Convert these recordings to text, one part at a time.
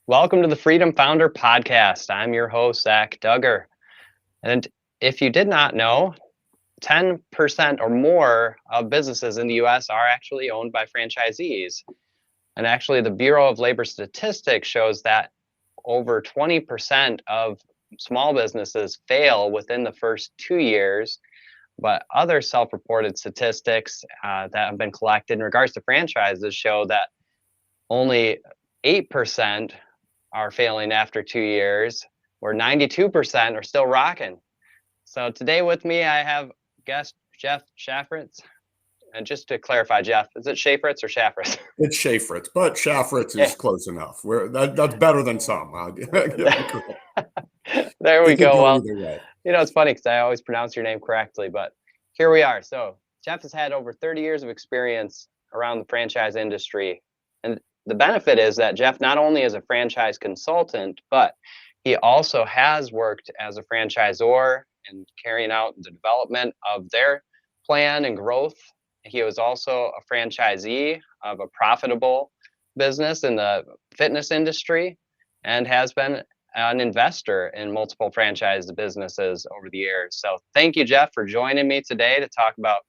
Welcome to the Freedom Founder Podcast. I'm your host, Zach Duggar. And if you did not know, 10% or more of businesses in the US are actually owned by franchisees. And actually, the Bureau of Labor Statistics shows that over 20% of small businesses fail within the first 2 years. But other self reported statistics that have been collected in regards to franchises show that only 8% are failing after 2 years, where 92% are still rocking. So today with me, I have guest Jeff Shafritz. And just to clarify, Jeff, is it Shafritz or Shafritz? It's Shafritz, but Shafritz Yeah. is close enough. That's better than some. There we It could go. go Well, either way. it's funny because I always pronounce your name correctly, but here we are. So Jeff has had over 30 years of experience around the franchise industry. And the benefit is that Jeff not only is a franchise consultant, but he also has worked as a franchisor and carrying out the development of their plan and growth. He was also a franchisee of a profitable business in the fitness industry and has been an investor in multiple franchise businesses over the years. So thank you, Jeff, for joining me today to talk about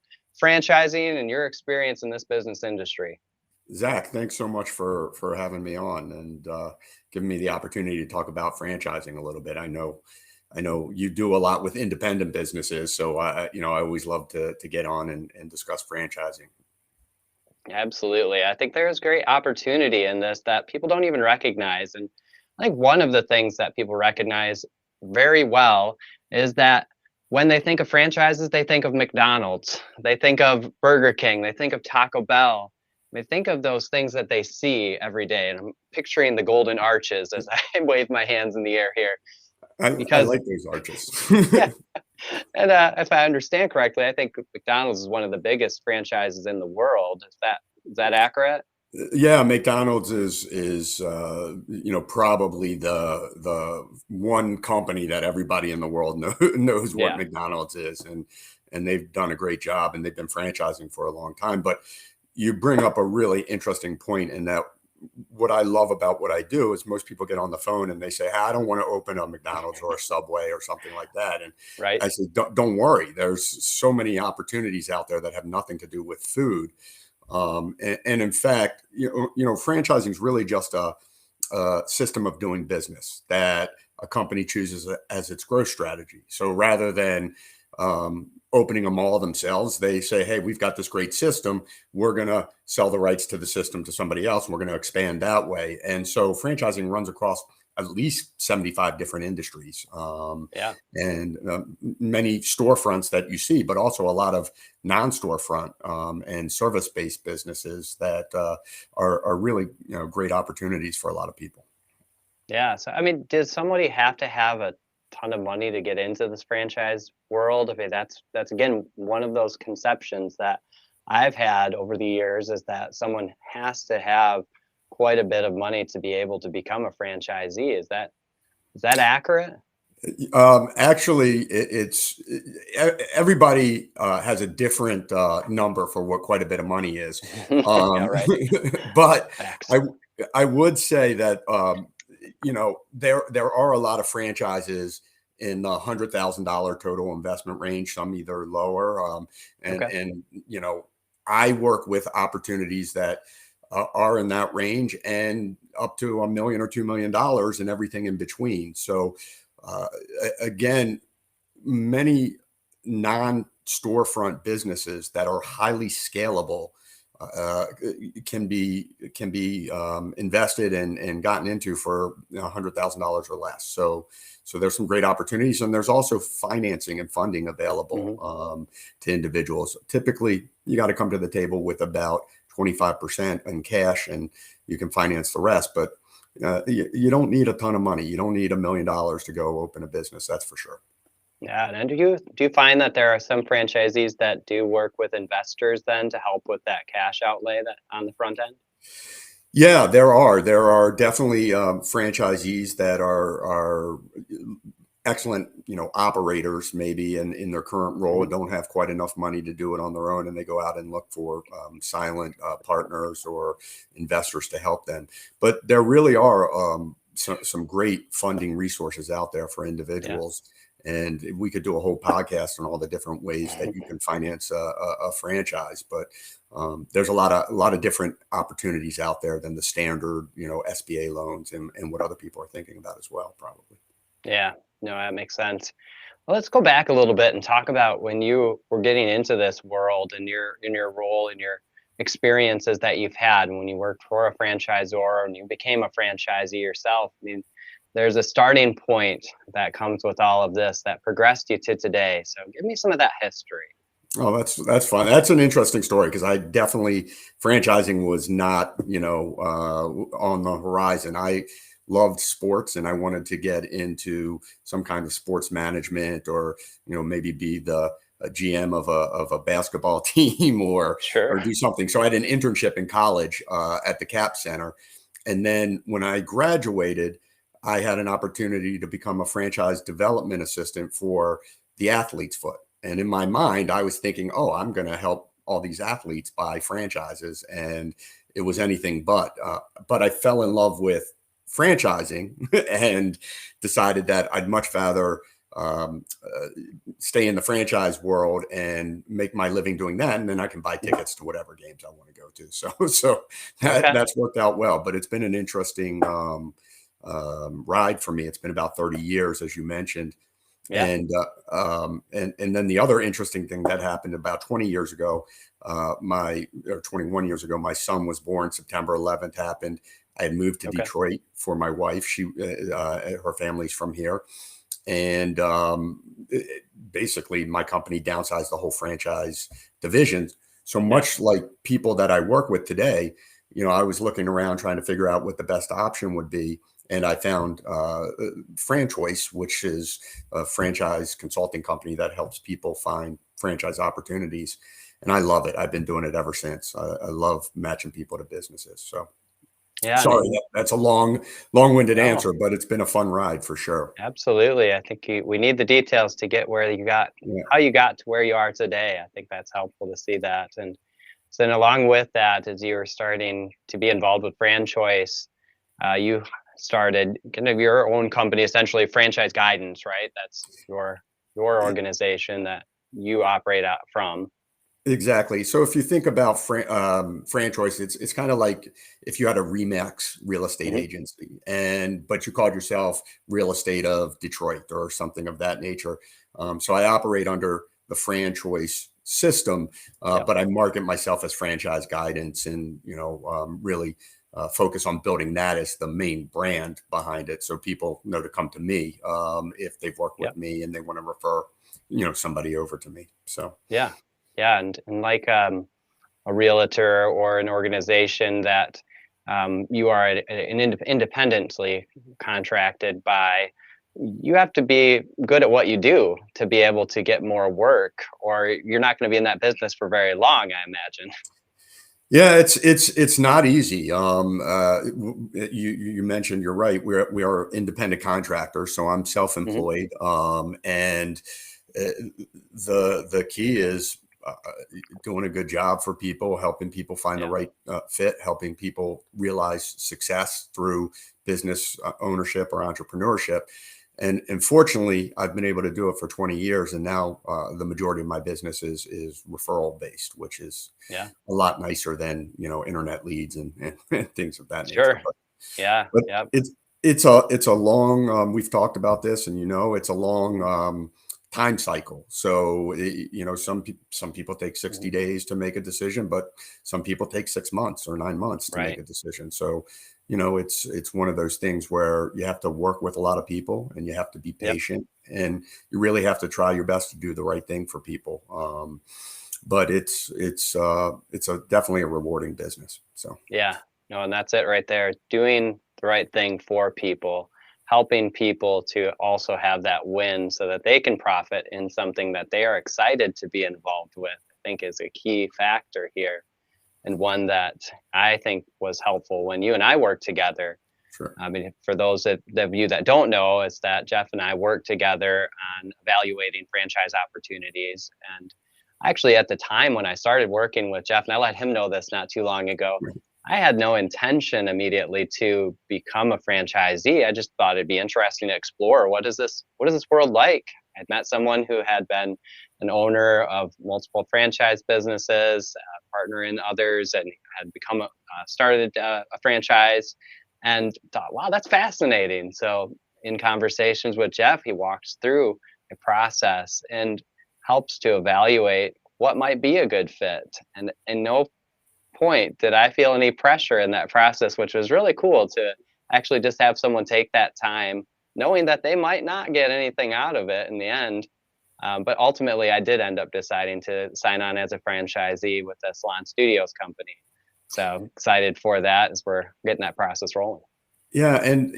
franchising and your experience in this business industry. Zach, thanks so much for having me on and giving me the opportunity to talk about franchising a little bit. I know you do a lot with independent businesses, so I always love to get on and discuss franchising. Absolutely. I think there's great opportunity in this that people don't even recognize. And I think one of the things that people recognize very well is that when they think of franchises, they think of McDonald's, they think of Burger King, they think of Taco Bell. They think of those things that they see every day. And I'm picturing the golden arches as I wave my hands in the air here. I Because like those arches. yeah. And if I understand correctly, I think McDonald's is one of the biggest franchises in the world. Is that accurate? Yeah, McDonald's is probably the one company that everybody in the world knows what McDonald's is, and they've done a great job, and they've been franchising for a long time. But you bring up a really interesting point in that what I love about what I do is most people get on the phone and they say, hey, I don't want to open a McDonald's or a Subway or something like that. And right. I say, don't worry. There's so many opportunities out there that have nothing to do with food. And in fact, franchising is really just a system of doing business that a company chooses as its growth strategy. So rather than opening a mall themselves, they say, hey, we've got this great system. We're going to sell the rights to the system to somebody else, and we're going to expand that way. And so franchising runs across at least 75 different industries and many storefronts that you see, but also a lot of non-storefront and service-based businesses that are really great opportunities for a lot of people. Yeah. So, I mean, does somebody have to have a ton of money to get into this franchise world? I mean, that's again one of those conceptions that I've had over the years, is that someone has to have quite a bit of money to be able to become a franchisee. Is that accurate? Actually, it's everybody has a different number for what quite a bit of money is. Right. But I would say that there are a lot of franchises in the $100,000 total investment range, some either lower. And I work with opportunities that are in that range and up to $1 million or $2 million and everything in between. So again, many non-storefront businesses that are highly scalable can be invested and gotten into for $100,000 or less. So there's some great opportunities, and there's also financing and funding available to individuals. Typically, you got to come to the table with about 25% in cash, and you can finance the rest. But you don't need a ton of money. You don't need $1 million to go open a business. That's for sure. Yeah. And do you find that there are some franchisees that do work with investors then to help with that cash outlay that on the front end? Yeah, there are definitely franchisees that are excellent, operators maybe in their current role and don't have quite enough money to do it on their own, and they go out and look for silent partners or investors to help them. But there really are some great funding resources out there for Yeah. individuals. And we could do a whole podcast on all the different ways that you can finance a franchise. But there's a lot of different opportunities out there than the standard, SBA loans and what other people are thinking about as well, probably. Yeah. No, that makes sense. Well, let's go back a little bit and talk about when you were getting into this world and your role and your experiences that you've had when you worked for a franchisor and you became a franchisee yourself. I mean, there's a starting point that comes with all of this that progressed you to today. So give me some of that history. Oh, that's fun. That's an interesting story because franchising was not, on the horizon. I loved sports and I wanted to get into some kind of sports management or, maybe be the GM of a basketball team or Sure. do something. So I had an internship in college at the CAP Center. And then when I graduated, I had an opportunity to become a franchise development assistant for the Athlete's Foot. And in my mind, I was thinking, oh, I'm going to help all these athletes buy franchises. And it was anything but I fell in love with franchising and decided that I'd much rather stay in the franchise world and make my living doing that. And then I can buy tickets to whatever games I want to go to. So that's worked out well. But it's been an interesting ride for me. It's been about 30 years, as you mentioned. Yeah. And then the other interesting thing that happened about 20 years ago, 21 years ago, my son was born. September 11th happened. I had moved to Detroit for my wife. Her family's from here. And basically my company downsized the whole franchise division. So much like people that I work with today, I was looking around trying to figure out what the best option would be. And I found FranChoice, which is a franchise consulting company that helps people find franchise opportunities. And I love it. I've been doing it ever since. I love matching people to businesses. So yeah, sorry, that's a long-winded answer, but it's been a fun ride for sure. Absolutely. I think we need the details to get where you got, how you got to where you are today. I think that's helpful to see that. And so then along with that, as you were starting to be involved with FranChoice, you started kind of your own company, essentially Franchise Guidance, right? That's your organization that you operate out from. Exactly. So if you think about FranChoice, it's kind of like if you had a Remax real estate agency, but you called yourself Real Estate of Detroit or something of that nature. So I operate under the FranChoice system, but I market myself as Franchise Guidance, and really focus on building that as the main brand behind it, so people know to come to me if they've worked with me and they want to refer somebody over to me. So yeah, and like a realtor or an organization that you are independently contracted by, you have to be good at what you do to be able to get more work, or you're not going to be in that business for very long, I imagine. Yeah, it's not easy. You mentioned, you're right. We are independent contractors, so I'm self-employed. And the key is doing a good job for people, helping people find the right fit, helping people realize success through business ownership or entrepreneurship. And fortunately, I've been able to do it for 20 years. And now the majority of my business is referral based, which is a lot nicer than, internet leads and things of that nature. But it's a long, we've talked about this, and, it's a long time cycle. So, some people take 60 days to make a decision, but some people take 6 months or 9 months to make a decision. So, it's one of those things where you have to work with a lot of people and you have to be patient and you really have to try your best to do the right thing for people. But it's definitely a rewarding business. So, and that's it right there. Doing the right thing for people, helping people to also have that win so that they can profit in something that they are excited to be involved with, I think is a key factor here. And one that I think was helpful when you and I worked together. Sure. I mean, for those of you that don't know, is that Jeff and I worked together on evaluating franchise opportunities. And actually, at the time when I started working with Jeff, and I let him know this not too long ago, I had no intention immediately to become a franchisee. I just thought it'd be interesting to explore what is this world like? I'd met someone who had been an owner of multiple franchise businesses, partner in others, and had become started a franchise, and thought, wow, that's fascinating. So in conversations with Jeff, he walks through a process and helps to evaluate what might be a good fit. And in no point did I feel any pressure in that process, which was really cool to actually just have someone take that time, knowing that they might not get anything out of it in the end. But ultimately, I did end up deciding to sign on as a franchisee with the Salon Studios company. So excited for that as we're getting that process rolling. Yeah, and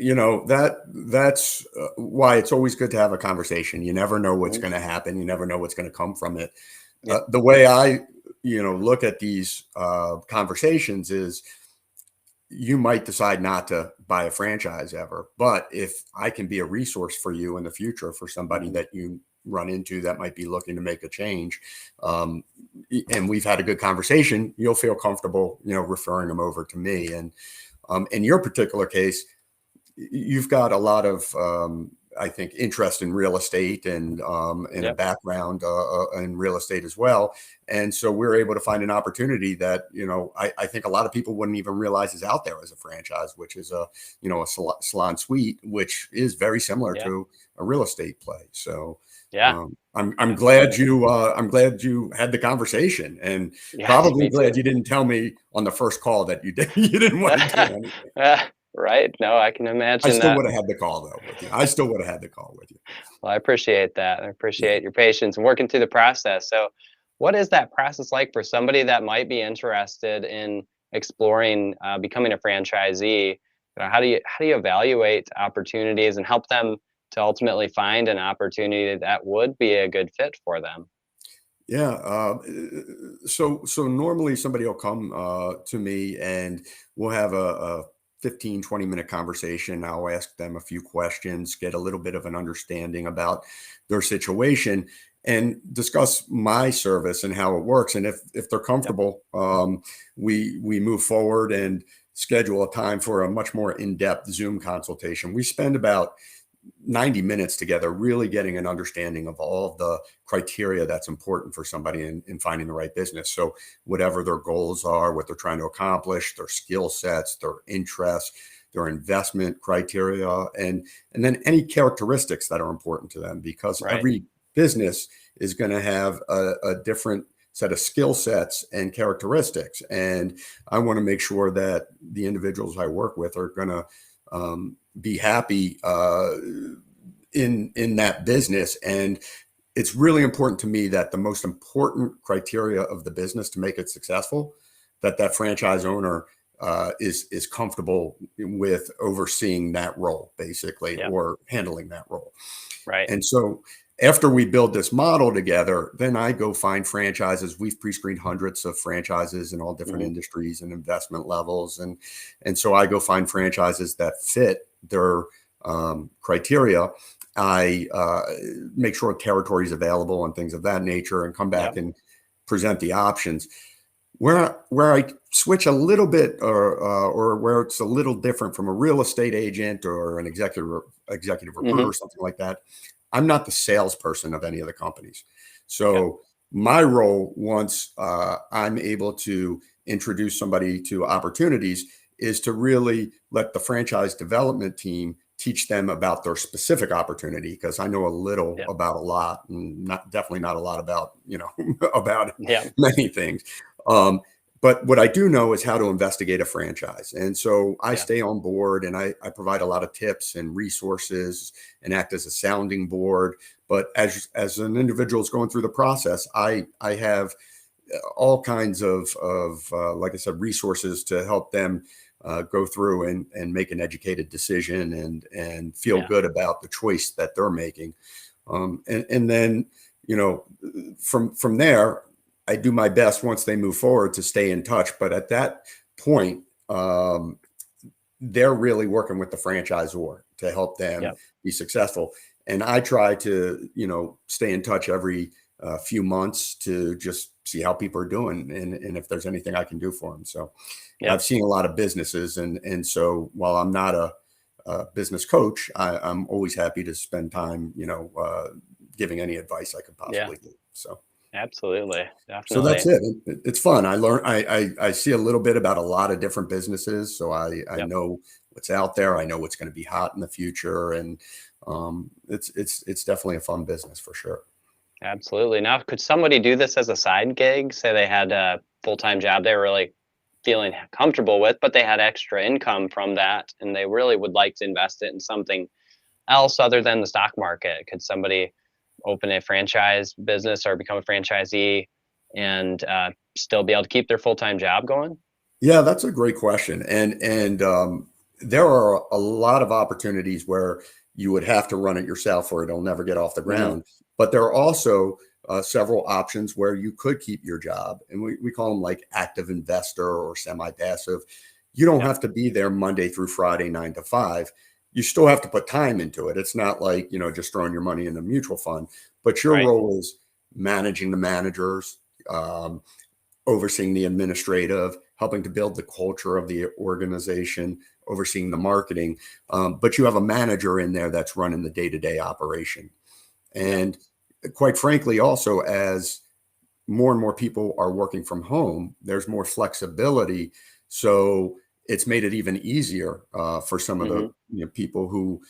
that's why it's always good to have a conversation. You never know what's Mhm. going to happen. You never know what's going to come from it. Yep. The way I look at these conversations is, you might decide not to buy a franchise ever, but if I can be a resource for you in the future for somebody Mhm. that you run into that might be looking to make a change, um, and we've had a good conversation, you'll feel comfortable referring them over to me. And in your particular case, you've got a lot of I think interest in real estate and a Yep. background in real estate as well. And so we're able to find an opportunity that I think a lot of people wouldn't even realize is out there as a franchise, which is a salon suite, which is very similar Yeah. to a real estate play. So Yeah. I'm glad Absolutely. you had the conversation, and Yes. probably Me glad too. you didn't tell me on the first call that you didn't want to do anything. Right. No, I can I imagine still that. would have had the call though with you. I still would have had the call with you. Well, I appreciate that. I Yeah. appreciate your patience and working through the process. So, what is that process like for somebody that might be interested in exploring becoming a franchisee? How do you evaluate opportunities and help them to ultimately find an opportunity that would be a good fit for them? Yeah. So normally somebody will come to me and we'll have a 15, 20-minute conversation. I'll ask them a few questions, get a little bit of an understanding about their situation, and discuss my service and how it works. And if they're Yep. comfortable, we move forward and schedule a time for a much more in-depth Zoom consultation. We spend about 90 minutes together, really getting an understanding of all of the criteria that's important for somebody in finding the right business. So whatever their goals are, what they're trying to accomplish, their skill sets, their interests, their investment criteria, and then any characteristics that are important to them, because Right. every business is going to have a different set of skill sets and characteristics. And I want to make sure that the individuals I work with are going to be happy in that business. And it's really important to me that the most important criteria of the business to make it successful, that franchise owner is comfortable with overseeing that role, basically, Yep. or handling that role. Right. And so after we build this model together, then I go find franchises. We've pre-screened hundreds of franchises in all different Hmm. industries and investment levels. And so I go find franchises that fit their criteria. I make sure territory is available and things of that nature, and come back Yep. and present the options. Where I switch a little bit, or where it's a little different from a real estate agent or an executive recruiter Hmm. or something like that, I'm not the salesperson of any of the companies. Yep. So my role, once I'm able to introduce somebody to opportunities, is to really let the franchise development team teach them about their specific opportunity, because I know a little Yep. about a lot, and definitely not a lot about about Yep. many things. Um, but what I do know is how to investigate a franchise. And so I Yeah. stay on board, and I provide a lot of tips and resources and act as a sounding board. But as an individual is going through the process, I have all kinds of like I said, resources to help them go through and make an educated decision and feel Yeah. good about the choice that they're making. And then, you know, from there, I do my best once they move forward to stay in touch. But at that point, they're really working with the franchisor to help them Yep. be successful. And I try to, stay in touch every few months to just see how people are doing and if there's anything I can do for them. So Yep. I've seen a lot of businesses, and so while I'm not a business coach, I'm always happy to spend time, giving any advice I could possibly do. So absolutely, so definitely. that's it. It's fun. I learn. I see a little bit about a lot of different businesses, so I Yep. know what's out there. I know what's going to be hot in the future, and it's definitely a fun business for sure. Absolutely. Now, could somebody do this as a side gig? Say they had a full-time job they were really feeling comfortable with, but they had extra income from that, and they really would like to invest it in something else other than the stock market. Could somebody open a franchise business or become a franchisee and still be able to keep their full-time job going? Yeah, that's a great question, and there are a lot of opportunities where you would have to run it yourself, or it'll never get off the Hmm. ground. But there are also several options where you could keep your job, and we call them like active investor or semi-passive. You don't Yep. have to be there Monday through Friday, 9 to 5. You still have to put time into it. It's not like, just throwing your money in a mutual fund, but your Right. role is managing the managers, um, overseeing the administrative, helping to build the culture of the organization, overseeing the marketing. But you have a manager in there that's running the day-to-day operation. Yep. And quite frankly, also, as more and more people are working from home, there's more flexibility. So it's made it even easier for some of the Hmm. people who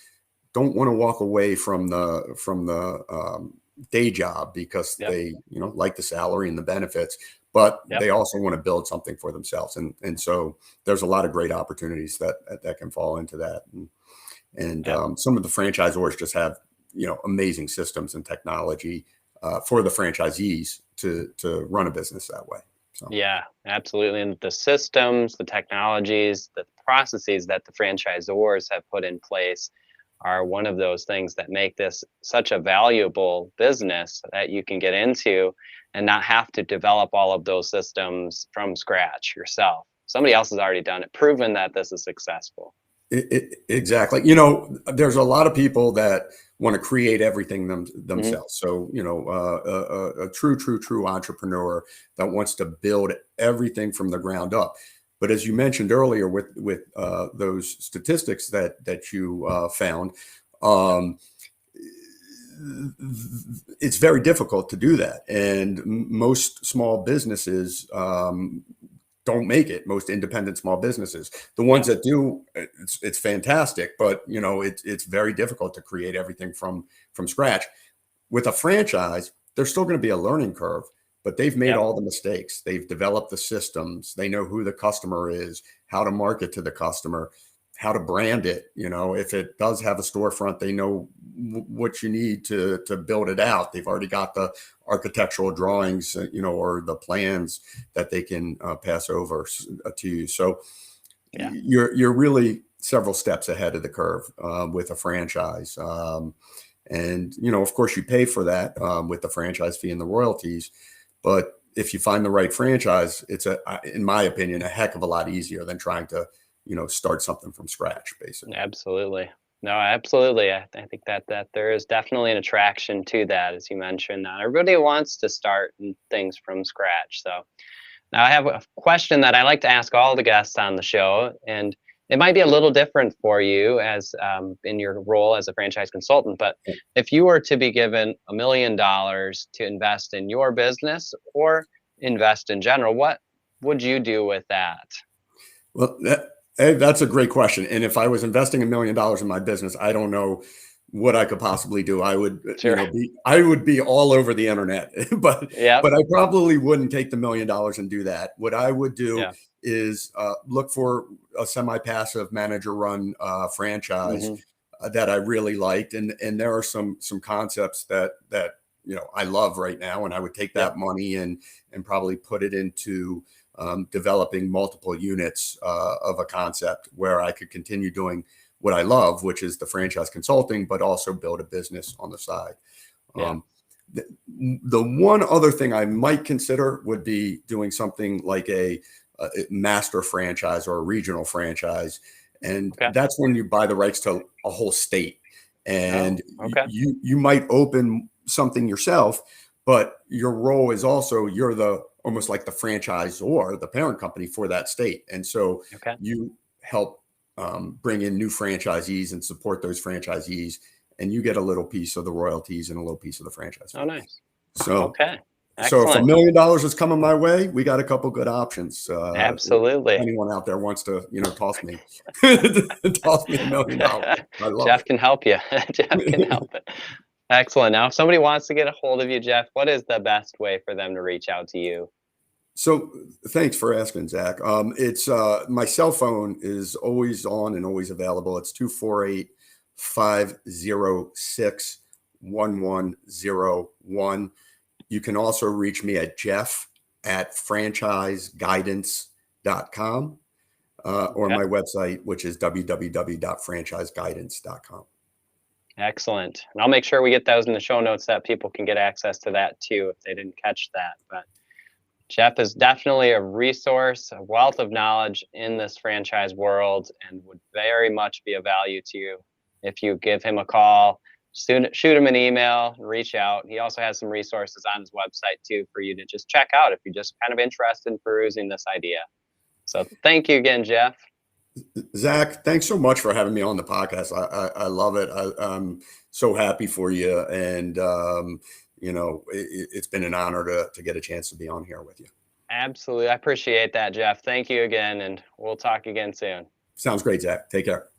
don't want to walk away from the day job because Yep. they like the salary and the benefits, but Yep. they also want to build something for themselves, and so there's a lot of great opportunities that can fall into that, and Yep. some of the franchisors just have amazing systems and technology for the franchisees to run a business that way. So Yeah, absolutely. And the systems, the technologies, the processes that the franchisors have put in place are one of those things that make this such a valuable business that you can get into and not have to develop all of those systems from scratch yourself. Somebody else has already done it, proven that this is successful. Exactly. There's a lot of people that want to create everything Hmm. themselves. So, a true entrepreneur that wants to build everything from the ground up. But as you mentioned earlier, with those statistics that you found, Yep. um, it's very difficult to do that, and most small businesses don't make it. Most independent small businesses, the ones Yep. that do, it's fantastic, but it's very difficult to create everything from scratch. With a franchise, there's still going to be a learning curve, but they've made Yep. all the mistakes. They've developed the systems. They know who the customer is, how to market to the customer, how to brand it. If it does have a storefront, they know what you need to build it out. They've already got the architectural drawings, or the plans that they can pass over to you. So Yeah. you're really several steps ahead of the curve with a franchise. And of course, you pay for that with the franchise fee and the royalties. But if you find the right franchise, it's in my opinion, a heck of a lot easier than trying to, start something from scratch, basically. Absolutely. No, absolutely. I think that there is definitely an attraction to that, as you mentioned. Not everybody wants to start things from scratch. So now I have a question that I like to ask all the guests on the show, and it might be a little different for you as in your role as a franchise consultant. But if you were to be given $1 million to invest in your business or invest in general, what would you do with that? Well, that's a great question. And if I was investing $1 million in my business, I don't know what I could possibly do. I would, Sure. I would be all over the internet, but Yep. I probably wouldn't take the $1 million and do that. What I would do Yeah. is look for a semi-passive manager-run franchise Hmm. that I really liked, and there are some concepts that I love right now, and I would take Yep. that money and probably put it into developing multiple units of a concept where I could continue doing what I love, which is the franchise consulting, but also build a business on the side. Yeah. Um, the one other thing I might consider would be doing something like a master franchise or a regional franchise. And Okay. that's when you buy the rights to a whole state. Oh, And okay. you might open something yourself, but your role is also you're the almost like the franchisor, the parent company for that state. And so Okay. you help bring in new franchisees and support those franchisees, and you get a little piece of the royalties and a little piece of the franchise. Oh, nice. So, Okay. so if $1 Excellent. million is coming my way, we got a couple good options. Absolutely. If anyone out there wants to, toss me $1 million. I love Jeff it. can help you. Jeff can help it. Excellent. Now, if somebody wants to get a hold of you, Jeff, what is the best way for them to reach out to you? So thanks for asking, Zach. It's my cell phone is always on and always available. It's 248-506-1101. You can also reach me at jeff@franchiseguidance.com or my website, which is www.franchiseguidance.com. Excellent. And I'll make sure we get those in the show notes so that people can get access to that too if they didn't catch that. But Jeff is definitely a resource, a wealth of knowledge in this franchise world, and would very much be of value to you if you give him a call, shoot him an email, reach out. He also has some resources on his website too for you to just check out if you're just kind of interested in perusing this idea. So thank you again, Jeff. Zach, thanks so much for having me on the podcast. I love it. I'm so happy for you. And, it's been an honor to get a chance to be on here with you. Absolutely. I appreciate that, Jeff. Thank you again, and we'll talk again soon. Sounds great, Zach. Take care.